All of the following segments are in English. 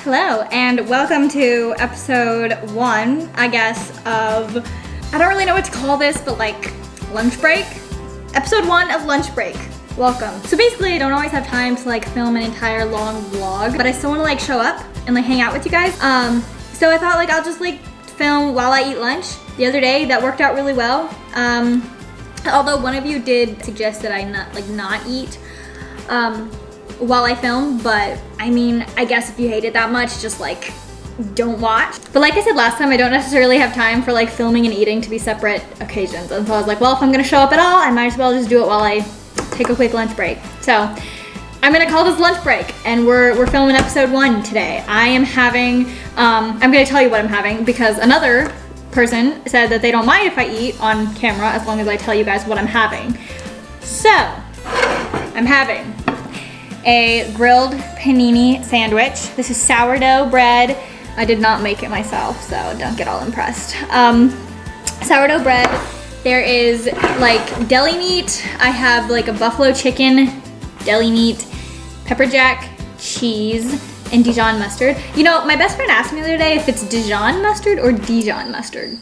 Hello, and welcome to episode 1, I guess, of, I don't really know what to call this, but like, lunch break? Episode 1 of lunch break. Welcome. So basically, I don't always have time to like film an entire long vlog, but I still want to like show up and like hang out with you guys. So I thought like I'll just like film while I eat lunch. The other day, that worked out really well. Although one of you did suggest that I not eat while I film, but I mean, I guess if you hate it that much, just like don't watch. But like I said last time, I don't necessarily have time for like filming and eating to be separate occasions. And so I was like, well, if I'm gonna show up at all, I might as well just do it while I take a quick lunch break. So I'm gonna call this lunch break, and we're filming episode 1 today. I am having, I'm gonna tell you what I'm having because another person said that they don't mind if I eat on camera as long as I tell you guys what I'm having. So I'm having a grilled panini sandwich. This is sourdough bread. I did not make it myself, so don't get all impressed. Sourdough bread. There is like deli meat. I have like a buffalo chicken, deli meat, pepper jack, cheese, and Dijon mustard. You know, my best friend asked me the other day if it's Dijon mustard or Dijon mustard.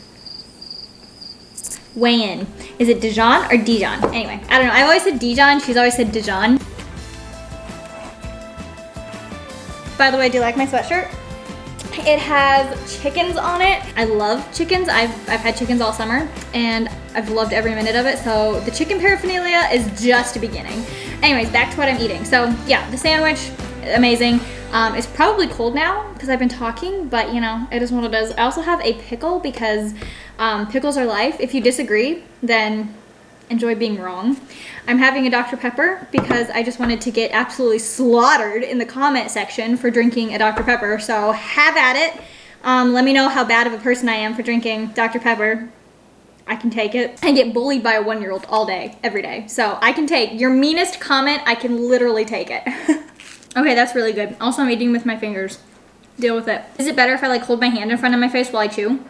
Weigh in. Is it Dijon or Dijon? Anyway, I don't know. I've always said Dijon. She's always said Dijon. By the way, do you like my sweatshirt? It has chickens on it. I love chickens. I've had chickens all summer and I've loved every minute of it. So the chicken paraphernalia is just a beginning. Anyways, back to what I'm eating. So yeah, the sandwich, amazing. It's probably cold now because I've been talking, but you know, it is what it is. I also have a pickle because pickles are life. If you disagree, then enjoy being wrong. I'm having a Dr. Pepper because I just wanted to get absolutely slaughtered in the comment section for drinking a Dr. Pepper, so have at it. Let me know how bad of a person I am for drinking Dr. Pepper. I can take it. I get bullied by a 1-year-old all day, every day, so I can take your meanest comment. I can literally take it. Okay, that's really good. Also, I'm eating with my fingers. Deal with it. Is it better if I like hold my hand in front of my face while I chew?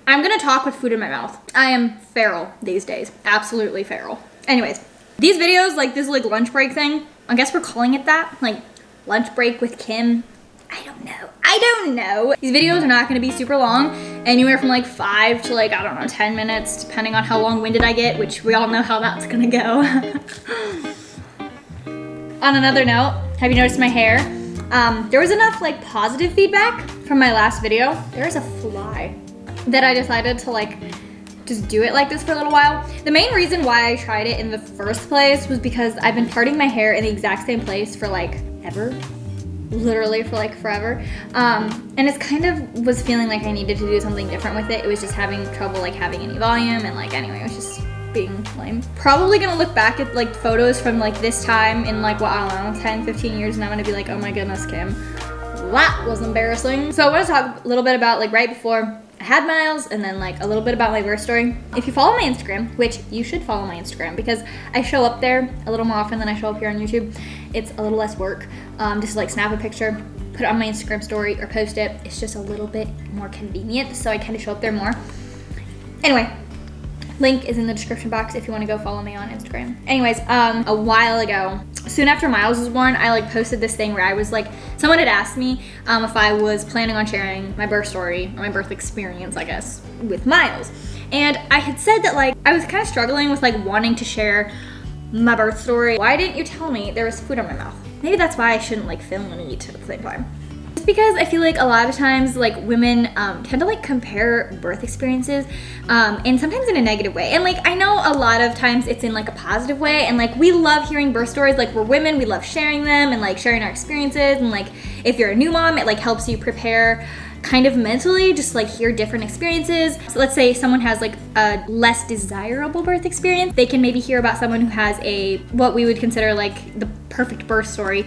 I'm gonna talk with food in my mouth. I am feral these days. Absolutely feral. Anyways, these videos, like this like lunch break thing, I guess we're calling it that. Like lunch break with Kim. I don't know. These videos are not gonna be super long. Anywhere from like 5 to like, I don't know, 10 minutes, depending on how long-winded I get, which we all know how that's gonna go. On another note, have you noticed my hair? There was enough like positive feedback from my last video. There is a fly that I decided to like just do it like this for a little while. The main reason why I tried it in the first place was because I've been parting my hair in the exact same place for like ever. Literally for like forever. And it's kind of was feeling like I needed to do something different with it. It was just having trouble like having any volume and like anyway, it was just being lame. Probably gonna look back at like photos from like this time in like, well, I don't know, 10, 15 years and I'm gonna be like, oh my goodness, Kim, that was embarrassing. So I want to talk a little bit about like right before I had Miles and then like a little bit about my birth story. If you follow my Instagram, which you should follow my Instagram because I show up there a little more often than I show up here on YouTube. It's a little less work. Just like snap a picture, put it on my Instagram story or post it. It's just a little bit more convenient, so I kind of show up there more. Anyway, link is in the description box if you want to go follow me on Instagram. Anyways, a while ago, soon after Miles was born, I like posted this thing where I was like, someone had asked me if I was planning on sharing my birth story or my birth experience, I guess, with Miles. And I had said that like, I was kind of struggling with like wanting to share my birth story. Why didn't you tell me there was food in my mouth? Maybe that's why I shouldn't like film and eat at the same time. Just because I feel like a lot of times like women tend to like compare birth experiences and sometimes in a negative way. And like I know a lot of times it's in like a positive way and like we love hearing birth stories. Like we're women, we love sharing them and like sharing our experiences, and like if you're a new mom, it like helps you prepare kind of mentally, just like hear different experiences. So let's say someone has like a less desirable birth experience, they can maybe hear about someone who has a what we would consider like the perfect birth story.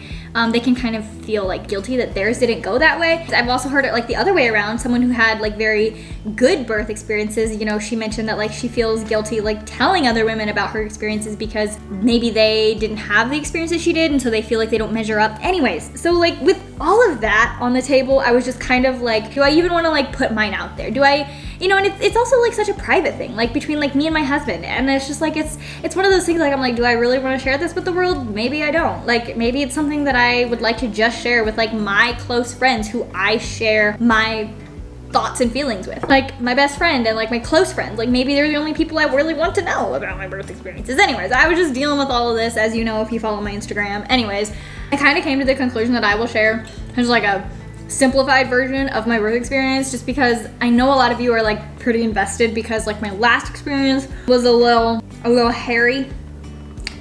They can kind of feel like guilty that theirs didn't go that way. I've also heard it like the other way around, someone who had like very good birth experiences. You know, she mentioned that like she feels guilty like telling other women about her experiences because maybe they didn't have the experiences she did, and so they feel like they don't measure up. Anyways, so like with all of that on the table, I was just kind of like, do I even want to like put mine out there? Do I, you know, and it's also like such a private thing, like between like me and my husband, and it's just like it's one of those things like I'm like, do I really want to share this with the world? Maybe I don't. Like maybe it's something that I would like to just share with like my close friends who I share my thoughts and feelings with, like my best friend and like my close friends. Like maybe they're the only people I really want to know about my birth experiences. Anyways, I was just dealing with all of this, as you know if you follow my Instagram. Anyways, I kind of came to the conclusion that I will share just like a simplified version of my birth experience, just because I know a lot of you are like pretty invested, because like my last experience was a little hairy.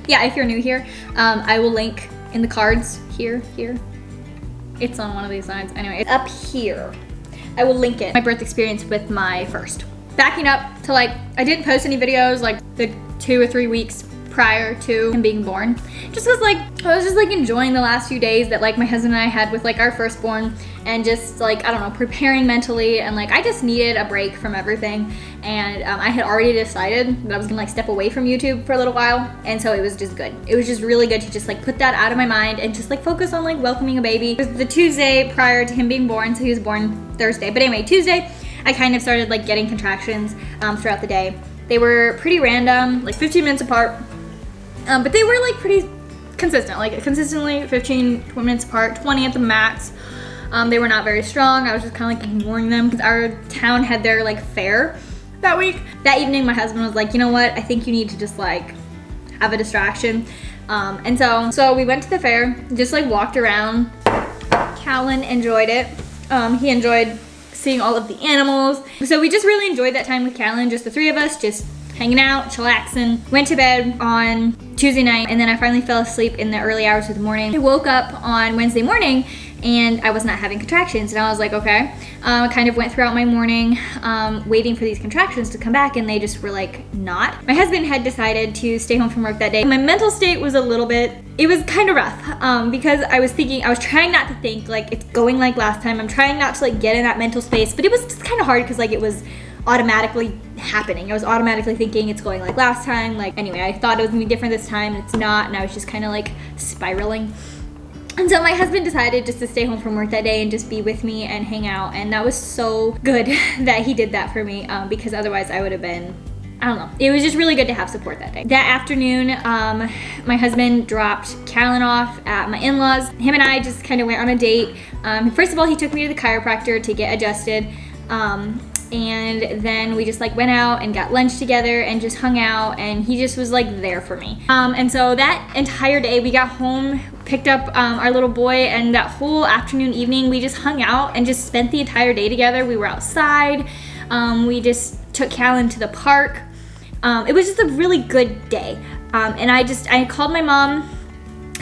Yeah, if you're new here, I will link in the cards here. It's on one of these sides. Anyway, it's up here. I will link it. My birth experience with my first. Backing up to like, I didn't post any videos like the 2 or 3 weeks prior to him being born. Just was like, I was just like enjoying the last few days that like my husband and I had with like our firstborn, and just like, I don't know, preparing mentally, and like I just needed a break from everything. And I had already decided that I was gonna like step away from YouTube for a little while, and so it was just good. It was just really good to just like put that out of my mind and just like focus on like welcoming a baby. It was the Tuesday prior to him being born, so he was born Thursday. But anyway, Tuesday, I kind of started like getting contractions throughout the day. They were pretty random, like 15 minutes apart, but they were like pretty consistent, like consistently 15 minutes apart, 20 at the max. They were not very strong. I was just kind of like ignoring them. Our town had their like fair that week. That evening, my husband was like, you know what? I think you need to just like have a distraction. And so we went to the fair, just like walked around. Callan enjoyed it. He enjoyed seeing all of the animals. So we just really enjoyed that time with Callan, just the 3 of us, just hanging out, chillaxing. Went to bed on Tuesday night, and then I finally fell asleep in the early hours of the morning. I woke up on Wednesday morning and I was not having contractions, and I was like, okay. I kind of went throughout my morning waiting for these contractions to come back, and they just were like not. My husband had decided to stay home from work that day. My mental state was it was kind of rough because I was trying not to think like it's going like last time. I'm trying not to like get in that mental space, but it was just kind of hard because like it was automatically happening. I was automatically thinking it's going like last time. Like anyway, I thought it was gonna be different this time, and it's not, and I was just kind of like spiraling. And so my husband decided just to stay home from work that day and just be with me and hang out, and that was so good that he did that for me because otherwise I would have been, I don't know. It was just really good to have support that day. That afternoon, my husband dropped Callan off at my in-laws. Him and I just kind of went on a date. First of all, he took me to the chiropractor to get adjusted. And then we just like went out and got lunch together and just hung out, and he just was like there for me. And so that entire day we got home, picked up our little boy, and that whole afternoon, evening, we just hung out and just spent the entire day together. We were outside. We just took Callan to the park. It was just a really good day. And I called my mom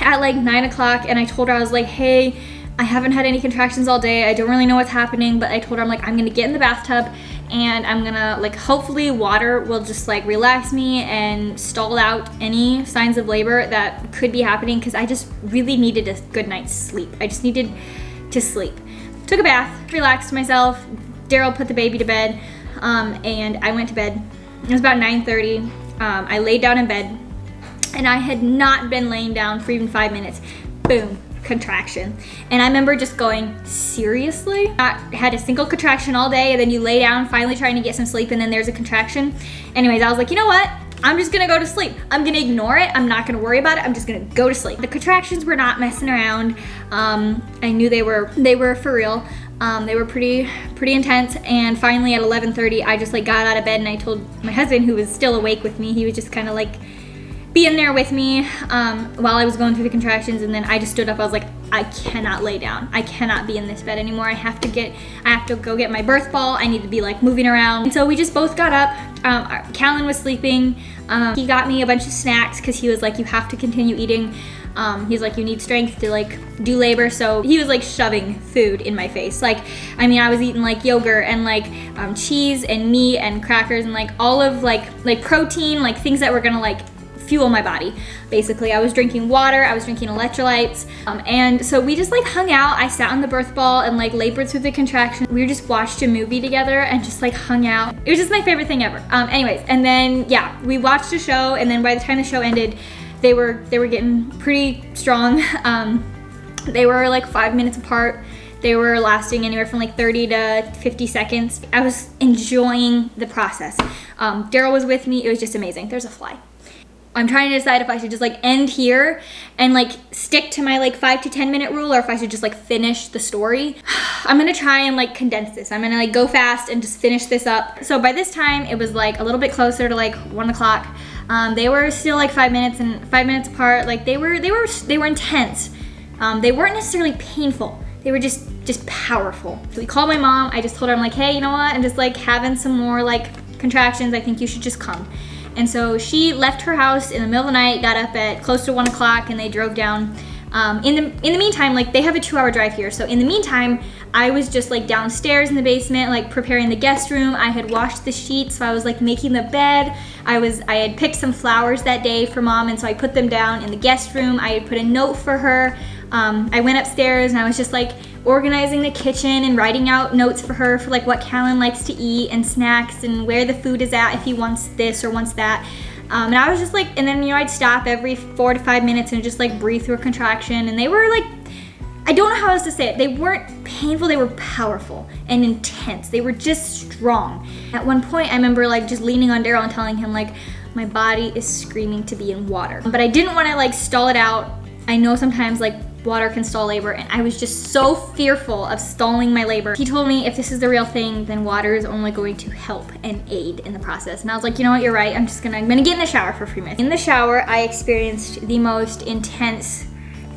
at like 9 o'clock, and I told her, I was like, hey, I haven't had any contractions all day. I don't really know what's happening, but I told her, I'm like, I'm gonna get in the bathtub, and I'm gonna like, hopefully water will just like relax me and stall out any signs of labor that could be happening, because I just really needed a good night's sleep. I just needed to sleep. Took a bath, relaxed myself. Daryl put the baby to bed, and I went to bed. It was about 9:30. I laid down in bed, and I had not been laying down for even 5 minutes. Boom. Contraction. And I remember just going, seriously? I had a single contraction all day, and then you lay down finally trying to get some sleep, and then there's a contraction. Anyways, I was like, you know what? I'm just gonna go to sleep. I'm gonna ignore it. I'm not gonna worry about it. I'm just gonna go to sleep. The contractions were not messing around. I knew they were for real. They were pretty intense, and finally at 11:30 I just like got out of bed, and I told my husband, who was still awake with me. He was just kind of like being there with me while I was going through the contractions, and then I just stood up. I was like, I cannot lay down. I cannot be in this bed anymore. I have to go get my birth ball. I need to be like moving around. And so we just both got up. Callan was sleeping. He got me a bunch of snacks because he was like, you have to continue eating. He's like, you need strength to like do labor. So he was like shoving food in my face. Like, I mean, I was eating like yogurt and like cheese and meat and crackers and like all of like protein, like things that were gonna like fuel my body. Basically, I was drinking water, I was drinking electrolytes, and so we just like hung out. I sat on the birth ball and like labored through the contraction. We just watched a movie together and just like hung out. It was just my favorite thing ever. Anyways, and then yeah, we watched a show, and then by the time the show ended, they were getting pretty strong. They were like 5 minutes apart. They were lasting anywhere from like 30 to 50 seconds. I was enjoying the process. Daryl was with me. It was just amazing. There's a fly. I'm trying to decide if I should just like end here and like stick to my like 5 to 10 minute rule, or if I should just like finish the story. I'm gonna try and like condense this. I'm gonna like go fast and just finish this up. So by this time it was like a little bit closer to like 1 o'clock. They were still like 5 minutes apart. Like they were intense. They weren't necessarily painful. They were just powerful. So we called my mom. I just told her, I'm like, hey, you know what? I'm just like having some more like contractions. I think you should just come. And so she left her house in the middle of the night, got up at close to 1 o'clock, and they drove down. In the meantime, like they have a 2-hour drive here. So in the meantime, I was just like downstairs in the basement, like preparing the guest room. I had washed the sheets, so I was like making the bed. I had picked some flowers that day for mom, and so I put them down in the guest room. I had put a note for her. I went upstairs and I was just like organizing the kitchen and writing out notes for her for like what Callan likes to eat and snacks and where the food is at if he wants this or wants that. And I was just like, and then, you know, I'd stop every 4 to 5 minutes and just like breathe through a contraction. And they were like, I don't know how else to say it. They weren't painful, they were powerful and intense. They were just strong. At one point, I remember like just leaning on Daryl and telling him like, my body is screaming to be in water. But I didn't want to like stall it out. I know sometimes like water can stall labor, and I was just so fearful of stalling my labor. He told me if this is the real thing, then water is only going to help and aid in the process. And I was like, you know what, you're right. I'm gonna get in the shower for a few minutes. In the shower, I experienced the most intense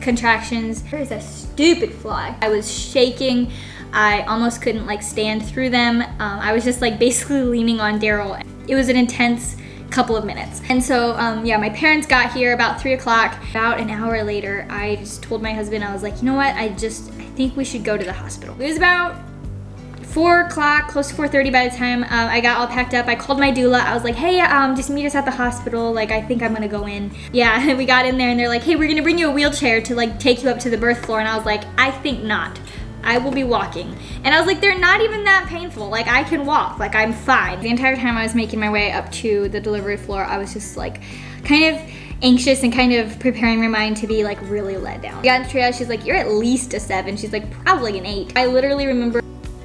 contractions. There is a stupid fly. I was shaking. I almost couldn't like stand through them. I was just like basically leaning on Daryl. It was an intense couple of minutes. And so yeah, my parents got here about 3 o'clock. About an hour later, I just told my husband, I was like, you know what, I think we should go to the hospital. It was about 4 o'clock, close to 4:30 by the time I got all packed up. I called my doula. I was like, hey, just meet us at the hospital. Like, I think I'm gonna go in. Yeah, we got in there and they're like, hey, we're gonna bring you a wheelchair to like take you up to the birth floor. And I was like, I think not. I will be walking. And I was like, they're not even that painful. Like, I can walk, like I'm fine. The entire time I was making my way up to the delivery floor, I was just like kind of anxious and kind of preparing my mind to be like really let down. We got into triage, she's like, you're at least a 7. She's like, probably an 8. I literally remember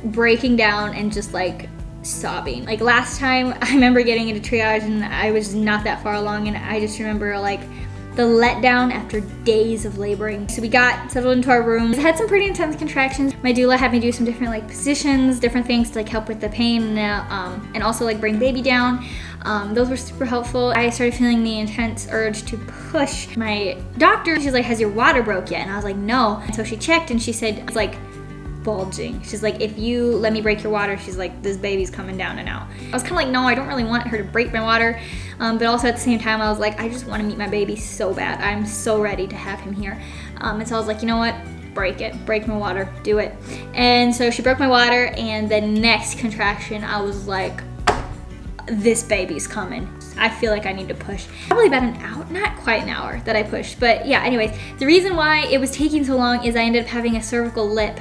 breaking down and just like sobbing. Like last time I remember getting into triage and I was not that far along, and I just remember like the letdown after days of laboring. So we got settled into our room. I had some pretty intense contractions. My doula had me do some different like positions, different things to like help with the pain and also like bring baby down. Those were super helpful. I started feeling the intense urge to push. My doctor, she's like, has your water broke yet? And I was like, no. And so she checked and she said, it's like bulging. She's like, if you let me break your water, she's like, this baby's coming down and out. I was kind of like, no, I don't really want her to break my water. But also at the same time, I was like, I just want to meet my baby so bad. I'm so ready to have him here. And so I was like, you know what? Break it. Break my water. Do it. And so she broke my water, and the next contraction, I was like, this baby's coming. I feel like I need to push. Probably about an hour, not quite an hour that I pushed. But yeah, anyways, the reason why it was taking so long is I ended up having a cervical lip,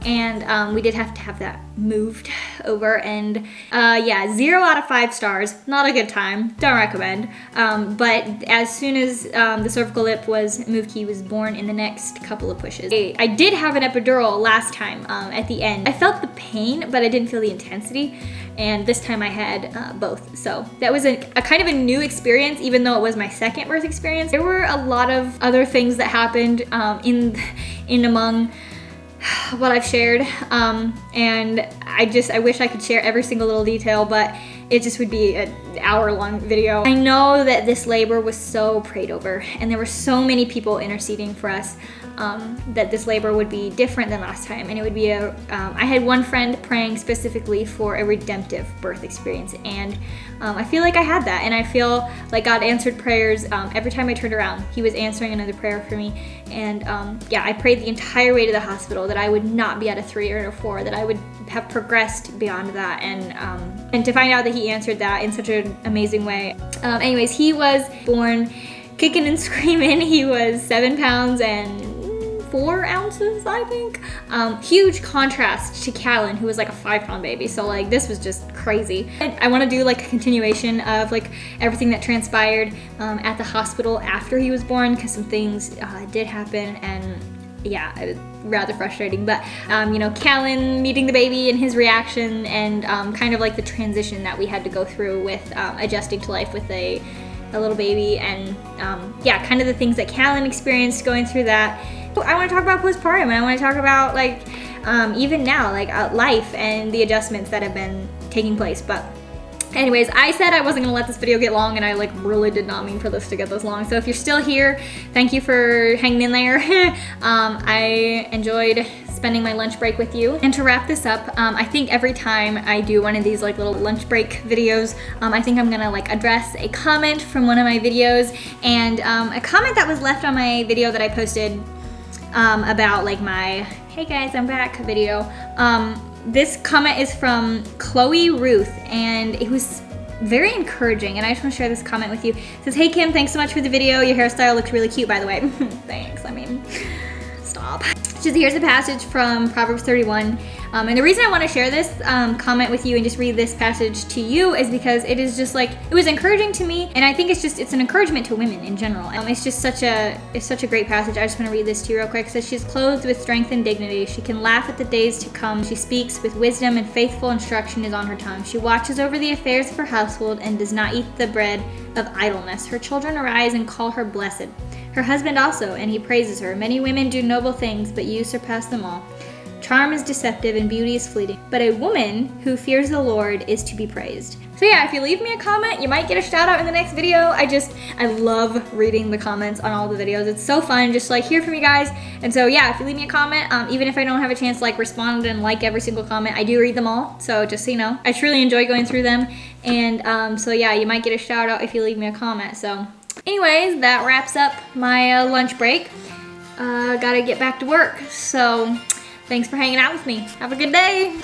and we did have to have that moved over, and yeah, 0 out of 5 stars. Not a good time, don't recommend. But as soon as the cervical lip was moved, he was born in the next couple of pushes. I did have an epidural last time at the end. I felt the pain, but I didn't feel the intensity, and this time I had both. So that was a kind of a new experience, even though it was my second birth experience. There were a lot of other things that happened in among what I've shared, and I wish I could share every single little detail, but it just would be an hour-long video. I know that this labor was so prayed over, and there were so many people interceding for us, that this labor would be different than last time, and it would be I had one friend praying specifically for a redemptive birth experience, and I feel like I had that, and I feel like God answered prayers every time I turned around. He was answering another prayer for me, and yeah, I prayed the entire way to the hospital that I would not be at a 3 or a 4, that I would have progressed beyond that, and to find out that he answered that in such an amazing way. Anyways, he was born kicking and screaming. He was 7 pounds and 4 ounces, I think. Huge contrast to Callan, who was like a 5-pound baby. So like this was just crazy. And I want to do like a continuation of like everything that transpired at the hospital after he was born, because some things did happen, and yeah, it was rather frustrating. But you know, Callan meeting the baby and his reaction, and kind of like the transition that we had to go through with adjusting to life with a little baby, and yeah, kind of the things that Callan experienced going through that. I want to talk about postpartum, and I want to talk about like even now, like life and the adjustments that have been taking place. But anyways, I said I wasn't gonna let this video get long, and I like really did not mean for this to get this long. So if you're still here, thank you for hanging in there. I enjoyed spending my lunch break with you. And to wrap this up, I think every time I do one of these like little lunch break videos, I think I'm gonna like address a comment from one of my videos, and a comment that was left on my video that I posted about like my "Hey guys, I'm back" video. This comment is from Chloe Ruth, and it was very encouraging, and I just want to share this comment with you. It says, "Hey Kim, thanks so much for the video. Your hairstyle looks really cute, by the way." Thanks, I mean, stop. Just here's a passage from Proverbs 31. And the reason I want to share this comment with you and just read this passage to you is because it is just like, it was encouraging to me, and I think it's an encouragement to women in general. It's just such a great passage. I just want to read this to you real quick. It says, "She's clothed with strength and dignity. She can laugh at the days to come. She speaks with wisdom, and faithful instruction is on her tongue. She watches over the affairs of her household and does not eat the bread of idleness. Her children arise and call her blessed. Her husband also, and he praises her. Many women do noble things, but you surpass them all. Charm is deceptive and beauty is fleeting, but a woman who fears the Lord is to be praised." So yeah, if you leave me a comment, you might get a shout out in the next video. I love reading the comments on all the videos. It's so fun just like hear from you guys. And so yeah, if you leave me a comment, even if I don't have a chance to like respond and like every single comment, I do read them all. So just so you know, I truly enjoy going through them. And so yeah, you might get a shout out if you leave me a comment. So anyways, that wraps up my lunch break. Gotta get back to work. So thanks for hanging out with me. Have a good day.